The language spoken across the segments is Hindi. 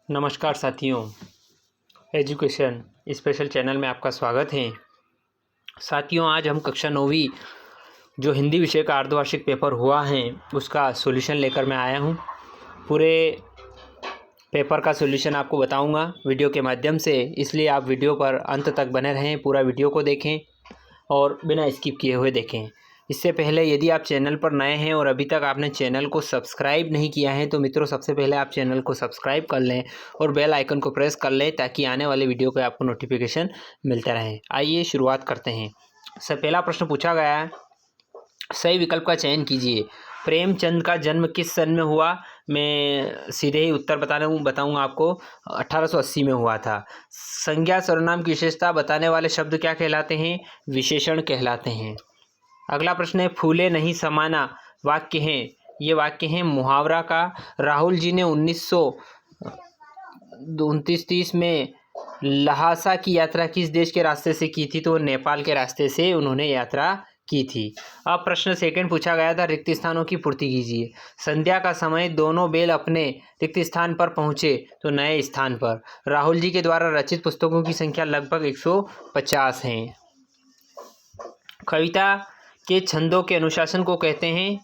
नमस्कार साथियों, एजुकेशन स्पेशल चैनल में आपका स्वागत है। साथियों, आज हम कक्षा 9वीं जो हिंदी विषय का अर्धवार्षिक पेपर हुआ है उसका सॉल्यूशन लेकर मैं आया हूं। पूरे पेपर का सॉल्यूशन आपको बताऊंगा वीडियो के माध्यम से, इसलिए आप वीडियो पर अंत तक बने रहें, पूरा वीडियो को देखें और बिना स्किप किए हुए देखें। इससे पहले यदि आप चैनल पर नए हैं और अभी तक आपने चैनल को सब्सक्राइब नहीं किया है तो मित्रों, सबसे पहले आप चैनल को सब्सक्राइब कर लें और बेल आइकन को प्रेस कर लें ताकि आने वाले वीडियो के आपको नोटिफिकेशन मिलता रहे। आइए शुरुआत करते हैं। पहला प्रश्न पूछा गया है, सही विकल्प का चयन कीजिए। प्रेमचंद का जन्म किस सन में हुआ? मैं सीधे ही उत्तर बताऊंगा आपको। 1880 में हुआ था। संज्ञा सर्वनाम की विशेषता बताने वाले शब्द क्या कहलाते हैं? विशेषण कहलाते हैं। अगला प्रश्न है, फूले नहीं समाना वाक्य है। ये वाक्य है मुहावरा का। राहुल जी ने 1929-30 में लहासा की यात्रा किस देश के रास्ते से की थी? तो नेपाल के रास्ते से उन्होंने यात्रा की थी। अब प्रश्न सेकंड पूछा गया था, रिक्त स्थानों की पूर्ति कीजिए। संध्या का समय दोनों बैल अपने रिक्त स्थान पर पहुंचे तो नए स्थान पर। राहुल जी के द्वारा रचित पुस्तकों की संख्या लगभग 150 है। कविता के छंदों के अनुशासन को कहते हैं,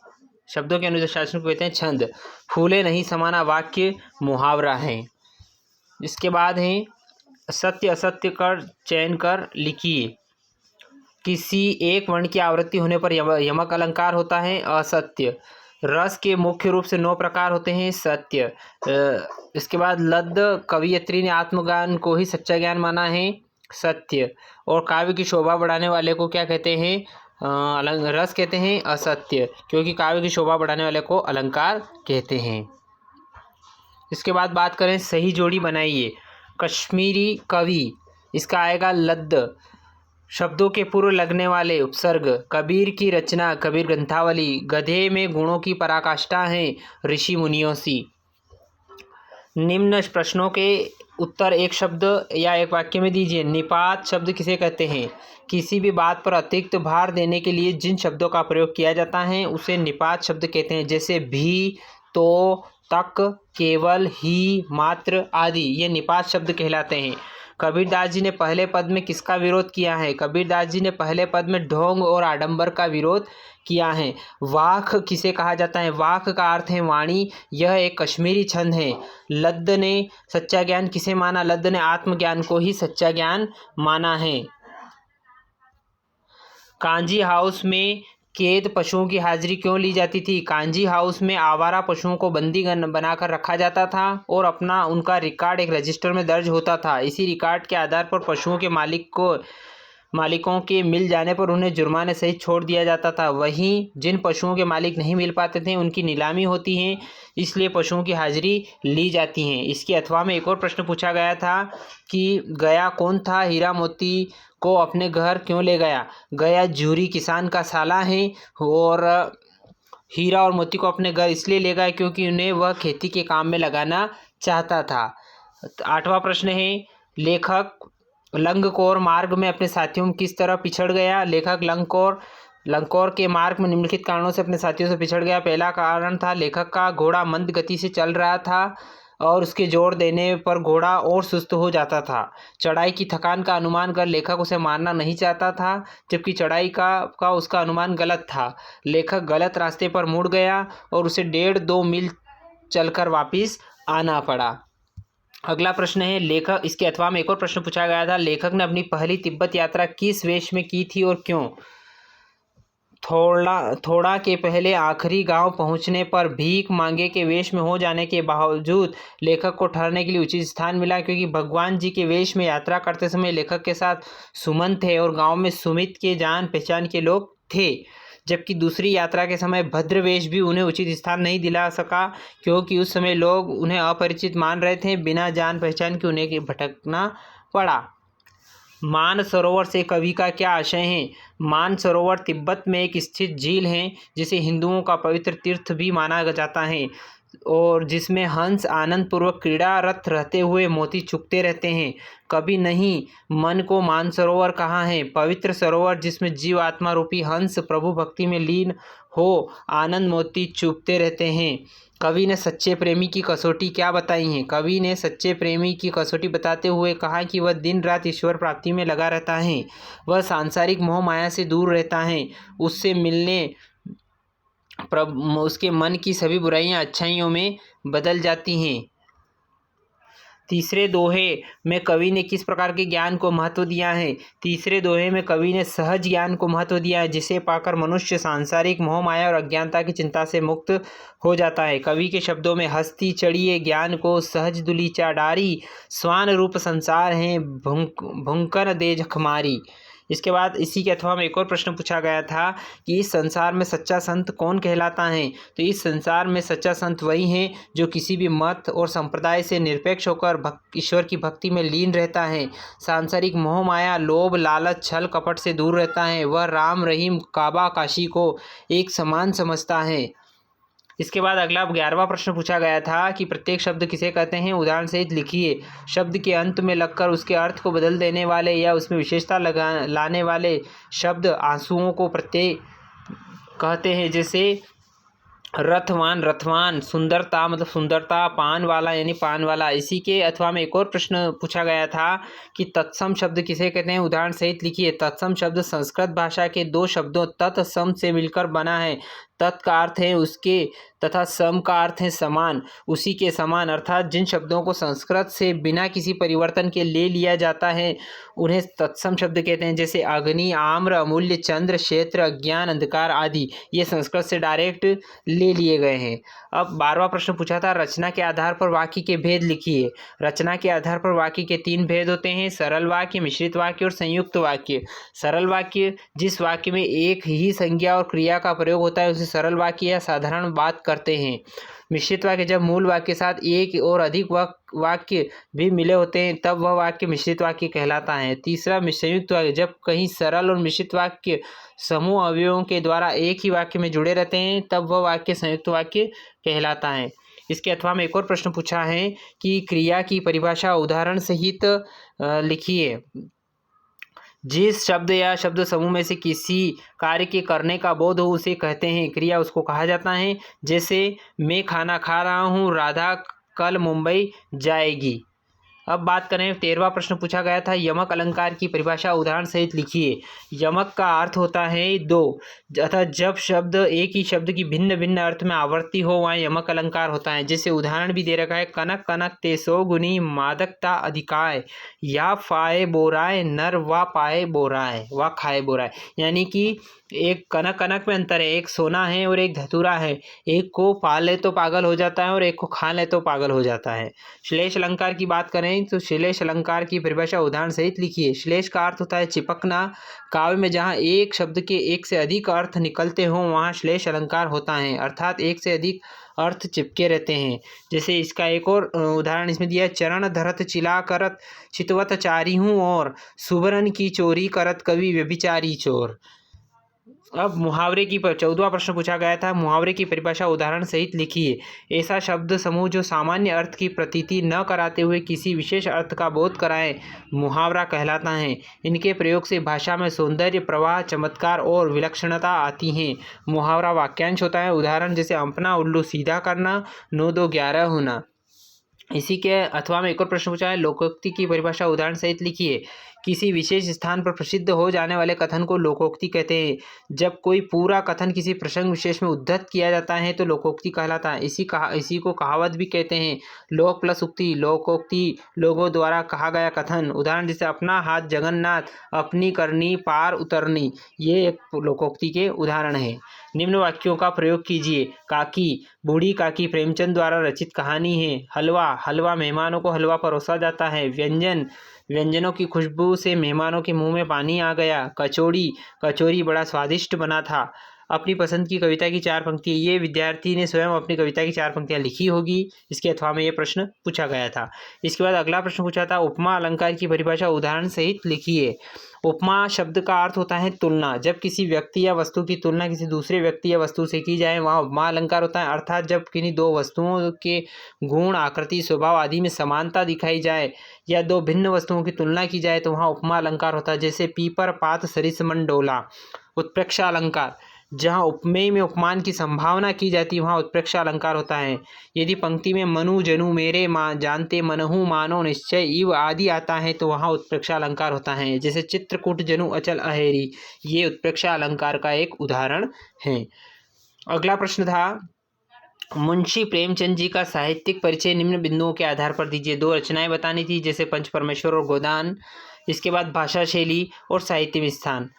शब्दों के अनुशासन को कहते हैं छंद। फूले नहीं समाना वाक्य मुहावरा है। इसके बाद है, सत्य असत्य कर चयन कर लिखिए। किसी एक वर्ण की आवृत्ति होने पर यमक अलंकार होता है। असत्य। रस के मुख्य रूप से 9 प्रकार होते हैं। सत्य। इसके बाद लद्द कवियत्री ने आत्मज्ञान को ही सच्चा ज्ञान माना है। सत्य। और काव्य की शोभा बढ़ाने वाले को क्या कहते हैं? रस कहते हैं। असत्य, क्योंकि काव्य की शोभा बढ़ाने वाले को अलंकार कहते हैं। इसके बाद बात करें, सही जोड़ी बनाइए। कश्मीरी कवि, इसका आएगा लद्द। शब्दों के पूर्व लगने वाले उपसर्ग। कबीर की रचना कबीर ग्रंथावली। गधे में गुणों की पराकाष्ठा है ऋषि मुनियों सी। निम्न प्रश्नों के उत्तर एक शब्द या एक वाक्य में दीजिए। निपात शब्द किसे कहते हैं? किसी भी बात पर अतिरिक्त भार देने के लिए जिन शब्दों का प्रयोग किया जाता है उसे निपात शब्द कहते हैं। जैसे भी, तो, तक, केवल, ही, मात्र आदि ये निपात शब्द कहलाते हैं। कबीरदास जी ने पहले पद में किसका विरोध किया है? कबीरदास जी ने पहले पद में ढोंग और आडंबर का विरोध किया है। वाक किसे कहा जाता है? वाक का अर्थ है वाणी। यह एक कश्मीरी छंद है। लद्द ने सच्चा ज्ञान किसे माना? लद्द ने आत्मज्ञान को ही सच्चा ज्ञान माना है। कांजी हाउस में कैद पशुओं की हाजिरी क्यों ली जाती थी? कांजी हाउस में आवारा पशुओं को बंदी बनाकर रखा जाता था और उनका रिकॉर्ड एक रजिस्टर में दर्ज होता था। इसी रिकॉर्ड के आधार पर पशुओं के मालिकों के मिल जाने पर उन्हें जुर्माने सहित छोड़ दिया जाता था। वहीं जिन पशुओं के मालिक नहीं मिल पाते थे उनकी नीलामी होती है, इसलिए पशुओं की हाजिरी ली जाती है। इसके अथवा में एक और प्रश्न पूछा गया था कि गया कौन था? हीरा मोती को अपने घर क्यों ले गया? गया जूरी किसान का साला है और हीरा और मोती को अपने घर इसलिए ले गया क्योंकि उन्हें वह खेती के काम में लगाना चाहता था। 8वां प्रश्न है, लेखक लंगकोर मार्ग में अपने साथियों में किस तरह पिछड़ गया? लेखक लंगकोर के मार्ग में निम्नलिखित कारणों से अपने साथियों से पिछड़ गया। पहला कारण था, लेखक का घोड़ा मंद गति से चल रहा था और उसके जोर देने पर घोड़ा और सुस्त हो जाता था। चढ़ाई की थकान का अनुमान कर लेखक उसे मारना नहीं चाहता था, जबकि चढ़ाई का उसका अनुमान गलत था। लेखक गलत रास्ते पर मुड़ गया और उसे 1.5-2 मील चलकर वापिस आना पड़ा। अगला प्रश्न है, लेखक, इसके अथवा में एक और प्रश्न पूछा गया था, लेखक ने अपनी पहली तिब्बत यात्रा किस वेश में की थी और क्यों? थोड़ा के पहले आखिरी गांव पहुंचने पर भीख मांगे के वेश में हो जाने के बावजूद लेखक को ठहरने के लिए उचित स्थान मिला, क्योंकि भगवान जी के वेश में यात्रा करते समय लेखक के साथ सुमन थे और गांव में सुमित के जान पहचान के लोग थे। जबकि दूसरी यात्रा के समय भद्रवेश भी उन्हें उचित स्थान नहीं दिला सका, क्योंकि उस समय लोग उन्हें अपरिचित मान रहे थे। बिना जान पहचान के उन्हें भटकना पड़ा। मानसरोवर से कवि का क्या आशय है? मानसरोवर तिब्बत में एक स्थित झील है जिसे हिंदुओं का पवित्र तीर्थ भी माना जाता है। और जिसमें हंस आनंद पूर्वक क्रीड़ारत रहते हुए मोती चुगते रहते हैं। कभी नहीं मन को मानसरोवर कहा है, पवित्र सरोवर जिसमें जीव आत्मा रूपी हंस प्रभु भक्ति में लीन हो आनंद मोती चुगते रहते हैं। कवि ने सच्चे प्रेमी की कसौटी क्या बताई है? कवि ने सच्चे प्रेमी की कसौटी बताते हुए कहा कि वह दिन रात ईश्वर प्राप्ति में लगा रहता है, वह सांसारिक मोह माया से दूर रहता है, उससे मिलने उसके मन की सभी बुराइयां अच्छाइयों में बदल जाती हैं। तीसरे दोहे में कवि ने किस प्रकार के ज्ञान को महत्व दिया है? तीसरे दोहे में कवि ने सहज ज्ञान को महत्व दिया है, जिसे पाकर मनुष्य सांसारिक मोह माया और अज्ञानता की चिंता से मुक्त हो जाता है। कवि के शब्दों में हस्ती चढ़िए ज्ञान को सहज दुलीचा डारी, स्वान रूप संसार है भुंकर दे जखमारी। इसके बाद इसी के अथवा में एक और प्रश्न पूछा गया था कि इस संसार में सच्चा संत कौन कहलाता है? तो इस संसार में सच्चा संत वही है जो किसी भी मत और संप्रदाय से निरपेक्ष होकर ईश्वर की भक्ति में लीन रहता है, सांसारिक मोह माया लोभ लालच छल कपट से दूर रहता है, वह राम रहीम काबा काशी को एक समान समझता है। इसके बाद अगला 11वां प्रश्न पूछा गया था कि प्रत्येक शब्द किसे कहते हैं? उदाहरण सहित लिखिए। शब्द के अंत में लगकर उसके अर्थ को बदल देने वाले या उसमें विशेषता लाने वाले शब्द आंसुओं को प्रत्यय कहते हैं। जैसे रथवान रथवान, सुंदरता मतलब सुंदरता, पान वाला यानी पान वाला। इसी के अथवा में एक और प्रश्न पूछा गया था कि तत्सम शब्द किसे कहते हैं? उदाहरण सहित लिखिए। तत्सम शब्द संस्कृत भाषा के दो शब्दों तत्सम से मिलकर बना है। तत् का अर्थ है उसके तथा सम का अर्थ है समान, उसी के समान। अर्थात जिन शब्दों को संस्कृत से बिना किसी परिवर्तन के ले लिया जाता है उन्हें तत्सम शब्द कहते हैं। जैसे अग्नि, आम्र, अमूल्य, चंद्र, क्षेत्र, अज्ञान, अंधकार आदि ये संस्कृत से डायरेक्ट ले लिए गए हैं। अब 12वां प्रश्न पूछा था रचना के आधार पर वाक्य के भेद लिखिए। रचना के आधार पर वाक्य के 3 भेद होते हैं, सरल वाक्य, मिश्रित वाक्य और संयुक्त वाक्य। सरल वाक्य जिस वाक्य में एक ही संज्ञा और क्रिया का प्रयोग होता है उसे सरल वाक्य या साधारण बात करते हैं। मिश्रित वाक्य जब मूल वाक्य के साथ एक और अधिक वाक्य भी मिले होते हैं तब वह वाक्य मिश्रित वाक्य कहलाता है। तीसरा संयुक्त वाक्य जब कहीं सरल और मिश्रित वाक्य समूह अवयवों के द्वारा एक ही वाक्य में जुड़े रहते हैं तब वह वाक्य संयुक्त वाक्य कहलाता है। इसके अथवा में एक और प्रश्न पूछा है कि क्रिया की परिभाषा उदाहरण सहित लिखिए। जिस शब्द या शब्द समूह में से किसी कार्य के करने का बोध हो उसे कहते हैं क्रिया, उसको कहा जाता है। जैसे मैं खाना खा रहा हूँ, राधा कल मुंबई जाएगी। अब बात करें 13वां प्रश्न पूछा गया था यमक अलंकार की परिभाषा उदाहरण सहित लिखिए। यमक का अर्थ होता है 2, अतः जब शब्द एक ही शब्द की भिन्न भिन्न अर्थ में आवर्ती हो वहाँ यमक अलंकार होता है। जैसे उदाहरण भी दे रखा है कनक कनक तेसो गुनी मादकता अधिकाय, या फाए बोराय नर वा पाए बोराय वा खाए बोराय। यानी कि एक कनक कनक में अंतर है, एक सोना है और एक धतूरा है, एक को पा ले तो पागल हो जाता है और एक को खा ले तो पागल हो जाता है। श्लेष अलंकार की बात करें तो श्लेष अलंकार की परिभाषा उदाहरण सहित लिखिए। श्लेष का अर्थ होता है चिपकना। काव्य में जहाँ एक शब्द के एक से अधिक अर्थ निकलते हों वहाँ श्लेष अलंकार होता है, अर्थात एक से अधिक अर्थ चिपके रहते हैं। जैसे इसका एक और उदाहरण इसमें दिया है चरण धरत चिला करत चितवत चारी हूँ और सुबरन की चोरी करत कवि व्यभिचारी चोर। अब मुहावरे की 14वां प्रश्न पूछा गया था मुहावरे की परिभाषा उदाहरण सहित लिखिए। ऐसा शब्द समूह जो सामान्य अर्थ की प्रतीति न कराते हुए किसी विशेष अर्थ का बोध कराए मुहावरा कहलाता है। इनके प्रयोग से भाषा में सौंदर्य, प्रवाह, चमत्कार और विलक्षणता आती हैं। मुहावरा वाक्यांश होता है। उदाहरण जैसे अपना उल्लू सीधा करना, 9 2 11 होना। इसी के अथवा में एक और प्रश्न पूछा है लोकोक्ति की परिभाषा उदाहरण सहित लिखिए। किसी विशेष स्थान पर प्रसिद्ध हो जाने वाले कथन को लोकोक्ति कहते हैं। जब कोई पूरा कथन किसी प्रसंग विशेष में उद्धत किया जाता है तो लोकोक्ति कहलाता है। इसी को कहावत भी कहते हैं। लोक प्लस उक्ति, लोकोक्ति लोगों द्वारा कहा गया कथन। उदाहरण जैसे अपना हाथ जगन्नाथ, अपनी करनी पार उतरनी, ये एक लोकोक्ति के उदाहरण है। निम्न वाक्यों का प्रयोग कीजिए। काकी, बूढ़ी काकी प्रेमचंद द्वारा रचित कहानी है। हलवा, हलवा मेहमानों को हलवा परोसा जाता है। व्यंजन, व्यंजनों की खुशबू से मेहमानों के मुंह में पानी आ गया। कचौड़ी, कचौरी बड़ा स्वादिष्ट बना था। अपनी पसंद की कविता की 4 पंक्तियाँ। ये विद्यार्थी ने स्वयं अपनी कविता की 4 पंक्तियाँ लिखी होगी। इसके अथवा में ये प्रश्न पूछा गया था। इसके बाद अगला प्रश्न पूछा था, उपमा अलंकार की परिभाषा उदाहरण सहित लिखिए। उपमा शब्द का अर्थ होता है तुलना। जब किसी व्यक्ति या वस्तु की तुलना किसी दूसरे व्यक्ति या वस्तु से की जाए वहाँ उपमा अलंकार होता है। अर्थात जब किन्हीं दो वस्तुओं के गुण, आकृति, स्वभाव आदि में समानता दिखाई जाए या दो भिन्न वस्तुओं की तुलना की जाए तो वहाँ उपमा अलंकार होता है। जैसे पीपर पात सरिसमन डोला। उत्प्रेक्षा अलंकार, जहाँ उपमेय में उपमान की संभावना की जाती है वहाँ उत्प्रेक्षा अलंकार होता है। यदि पंक्ति में मनु जनु मेरे माँ जानते मनहु मानो निश्चय इव आदि आता है तो वहाँ उत्प्रेक्षा अलंकार होता है। जैसे चित्रकूट जनु अचल अहेरी, ये उत्प्रेक्षा अलंकार का एक उदाहरण है। अगला प्रश्न था, मुंशी प्रेमचंद जी का साहित्यिक परिचय निम्न बिंदुओं के आधार पर दीजिए। 2 रचनाएं बतानी थी, जैसे पंच परमेश्वर और गोदान। इसके बाद भाषा शैली और साहित्य में स्थान।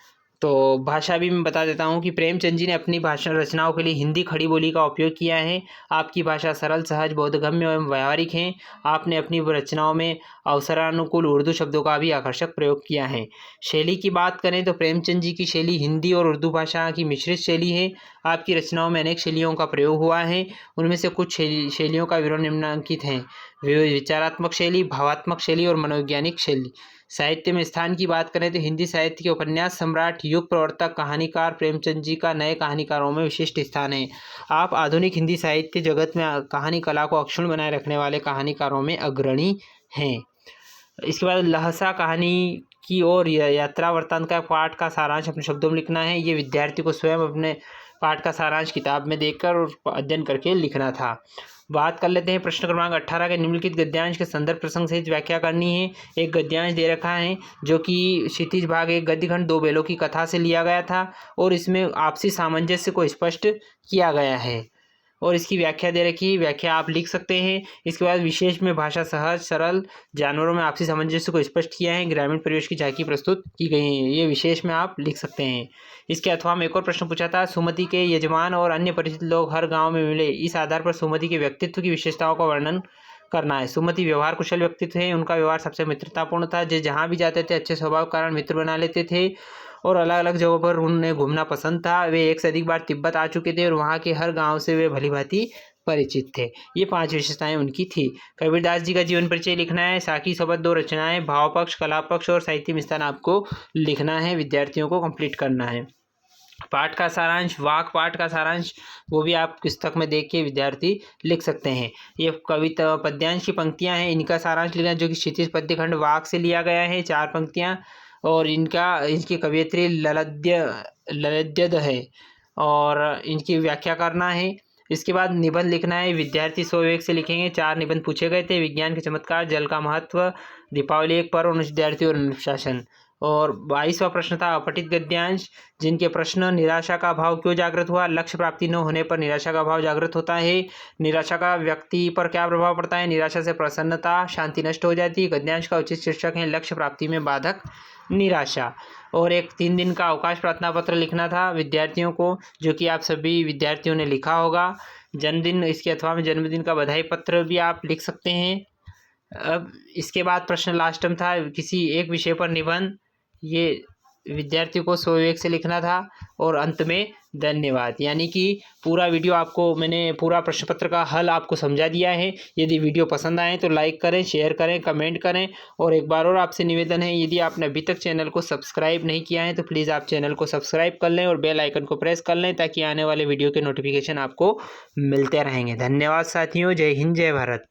तो भाषा भी मैं बता देता हूँ कि प्रेमचंद जी ने अपनी भाषा रचनाओं के लिए हिंदी खड़ी बोली का उपयोग किया है। आपकी भाषा सरल, सहज, बोधगम्य एवं व्यावहारिक है। आपने अपनी रचनाओं में अवसरानुकूल उर्दू शब्दों का भी आकर्षक प्रयोग किया है। शैली की बात करें तो प्रेमचंद जी की शैली हिंदी और उर्दू भाषा की मिश्रित शैली है। आपकी रचनाओं में अनेक शैलियों का प्रयोग हुआ है। उनमें से कुछ शैलियों का विवरण निम्नलिखित हैं। विचारात्मक शैली, भावात्मक शैली और मनोवैज्ञानिक शैली। साहित्य में स्थान की बात करें तो हिंदी साहित्य के उपन्यास सम्राट, युग प्रवर्तक, कहानीकार प्रेमचंद जी का नए कहानीकारों में विशिष्ट स्थान है। आप आधुनिक हिंदी साहित्य जगत में कहानी कला को अक्षुण्ण बनाए रखने वाले कहानीकारों में अग्रणी हैं। इसके बाद लहसा कहानी की ओर यात्रा वृत्तांत का पाठ का सारांश अपने शब्दों में लिखना है। ये विद्यार्थी को स्वयं अपने पाठ का सारांश किताब में देखकर और अध्ययन करके लिखना था। बात कर लेते हैं प्रश्न क्रमांक 18 के निम्नलिखित गद्यांश के संदर्भ प्रसंग सहित व्याख्या करनी है। एक गद्यांश दे रखा है जो कि क्षितिज भाग एक गद्यखंड दो बेलों की कथा से लिया गया था और इसमें आपसी सामंजस्य को स्पष्ट किया गया है और इसकी व्याख्या दे रखी है। व्याख्या आप लिख सकते हैं। इसके बाद विशेष में भाषा सहज सरल, जानवरों में आपसी सामंजस्य को स्पष्ट किया है, ग्रामीण परिवेश की झांकी प्रस्तुत की गई है। ये विशेष में आप लिख सकते हैं। इसके अथवा में एक और प्रश्न पूछा था, सुमति के यजमान और अन्य परिचित लोग हर गांव में मिले। इस आधार पर सुमति के व्यक्तित्व की विशेषताओं का वर्णन करना है। सुमति व्यवहार कुशल व्यक्तित्व है। उनका व्यवहार सबसे मित्रतापूर्ण था। जहाँ भी जाते थे अच्छे स्वभाव के कारण मित्र बना लेते थे और अलग अलग जगहों पर उन्हें घूमना पसंद था। वे एक से अधिक बार तिब्बत आ चुके थे और वहाँ के हर गांव से वे भलीभांति परिचित थे। ये 5 विशेषताएं उनकी थी। कबीरदास जी का जीवन परिचय लिखना है। साखी सबद 2 रचनाएं, भाव पक्ष, कला पक्ष और साहित्य में स्थान आपको लिखना है। विद्यार्थियों को कंप्लीट करना है। पाठ का सारांश, वाक पाठ का सारांश, वो भी आप पुस्तक में देख के विद्यार्थी लिख सकते हैं। ये कविता पद्यांश की पंक्तियां हैं, इनका सारांश लिखना जो कि क्षितिज पद्यखंड वाक से लिया गया है। 4 पंक्तियां और इनकी कवयित्री ललद्यद है और इनकी व्याख्या करना है। इसके बाद निबंध लिखना है। विद्यार्थी स्वविवेक से लिखेंगे। 4 निबंध पूछे गए थे। विज्ञान के चमत्कार, जल का महत्व, दीपावली एक पर्व, विद्यार्थी और अनुशासन। और 22वां प्रश्न था अपठित गद्यांश, जिनके प्रश्न, निराशा का भाव क्यों जागृत हुआ, लक्ष्य प्राप्ति न होने पर निराशा का भाव जागृत होता है, निराशा का व्यक्ति पर क्या प्रभाव पड़ता है, निराशा से प्रसन्नता शांति नष्ट हो जाती है। गद्यांश का उचित शीर्षक है लक्ष्य प्राप्ति में बाधक निराशा। और एक 3 दिन का अवकाश प्रार्थना पत्र लिखना था विद्यार्थियों को, जो कि आप सभी विद्यार्थियों ने लिखा होगा। जन्मदिन, इसके अथवा में जन्मदिन का बधाई पत्र भी आप लिख सकते हैं। अब इसके बाद प्रश्न लास्ट में था किसी एक विषय पर निबंध, ये विद्यार्थी को स्वविवेक से लिखना था। और अंत में धन्यवाद। यानी कि पूरा वीडियो आपको मैंने पूरा प्रश्न पत्र का हल आपको समझा दिया है। यदि वीडियो पसंद आए तो लाइक करें, शेयर करें, कमेंट करें। और एक बार और आपसे निवेदन है, यदि आपने अभी तक चैनल को सब्सक्राइब नहीं किया है तो प्लीज़ आप चैनल को सब्सक्राइब कर लें और बेल आइकन को प्रेस कर लें ताकि आने वाले वीडियो के नोटिफिकेशन आपको मिलते रहेंगे। धन्यवाद साथियों। जय हिंद, जय भारत।